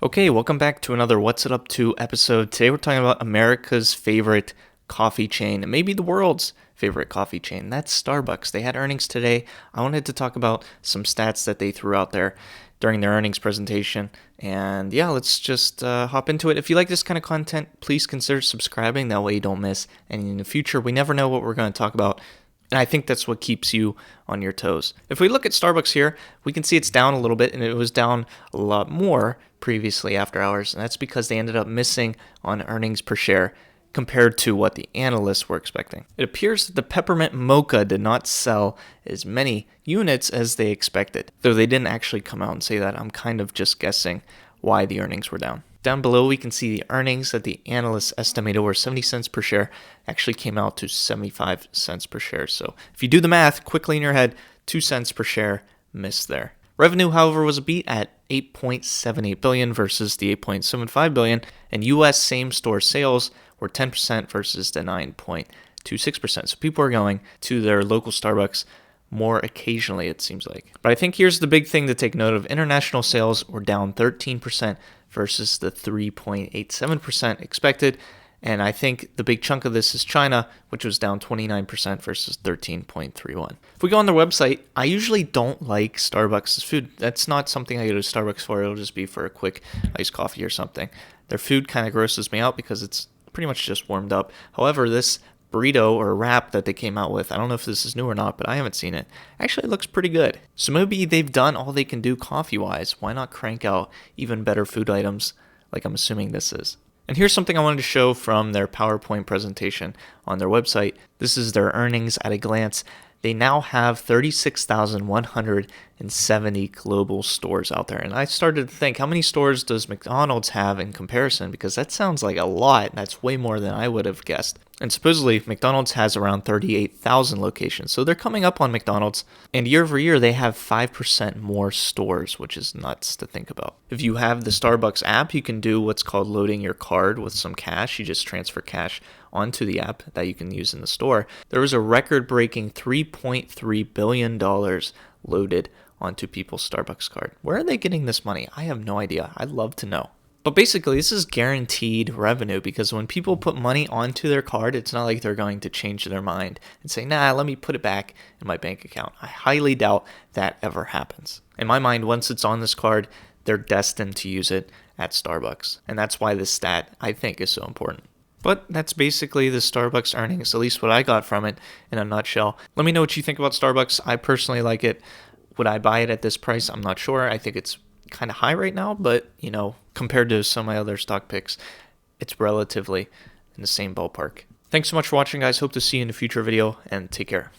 Okay, welcome back to another What's It Up To episode. Today we're talking about America's favorite coffee chain, and maybe the world's favorite coffee chain. That's Starbucks. They had earnings today. I wanted to talk about some stats that they threw out there during their earnings presentation. And yeah, let's just hop into it. If you like this kind of content, please consider subscribing. That way you don't miss any in the future. We never know what we're going to talk about. And I think that's what keeps you on your toes. If we look at Starbucks here, we can see it's down a little bit, and it was down a lot more previously after hours. And that's because they ended up missing on earnings per share compared to what the analysts were expecting. It appears that the peppermint mocha did not sell as many units as they expected, though they didn't actually come out and say that. I'm kind of just guessing why the earnings were down. Down below, we can see the earnings that the analysts estimated were 70 cents per share actually came out to 75 cents per share. So if you do the math quickly in your head, 2 cents per share missed there. Revenue, however, was a beat at $8.78 billion versus the $8.75 billion, and U.S. same-store sales were 10% versus the 9.26%. So people are going to their local Starbucks more occasionally, it seems like. But I think here's the big thing to take note of. International sales were down 13% versus the 3.87% expected. And I think the big chunk of this is China, which was down 29% versus 13.31. If we go on their website, I usually don't like Starbucks' food. That's not something I go to Starbucks for. It'll just be for a quick iced coffee or something. Their food kind of grosses me out because it's pretty much just warmed up. However, this burrito or wrap that they came out with, I don't know if this is new or not, but I haven't seen it. Actually, it looks pretty good. So maybe they've done all they can do coffee-wise. Why not crank out even better food items like I'm assuming this is? And here's something I wanted to show from their PowerPoint presentation on their website. This is their earnings at a glance. They now have 36,170 global stores out there. And I started to think, how many stores does McDonald's have in comparison? Because that sounds like a lot. That's way more than I would have guessed. And supposedly, McDonald's has around 38,000 locations. So they're coming up on McDonald's. And year over year, they have 5% more stores, which is nuts to think about. If you have the Starbucks app, you can do what's called loading your card with some cash. You just transfer cash onto the app that you can use in the store. There was a record-breaking $3.3 billion loaded onto people's Starbucks card. Where are they getting this money? I have no idea. I'd love to know. But basically, this is guaranteed revenue because when people put money onto their card, it's not like they're going to change their mind and say, nah, let me put it back in my bank account. I highly doubt that ever happens. In my mind, once it's on this card, they're destined to use it at Starbucks. And that's why this stat, I think, is so important. But that's basically the Starbucks earnings, at least what I got from it in a nutshell. Let me know what you think about Starbucks. I personally like it. Would I buy it at this price? I'm not sure. I think it's kind of high right now, but, compared to some of my other stock picks, it's relatively in the same ballpark. Thanks so much for watching, guys. Hope to see you in a future video, and take care.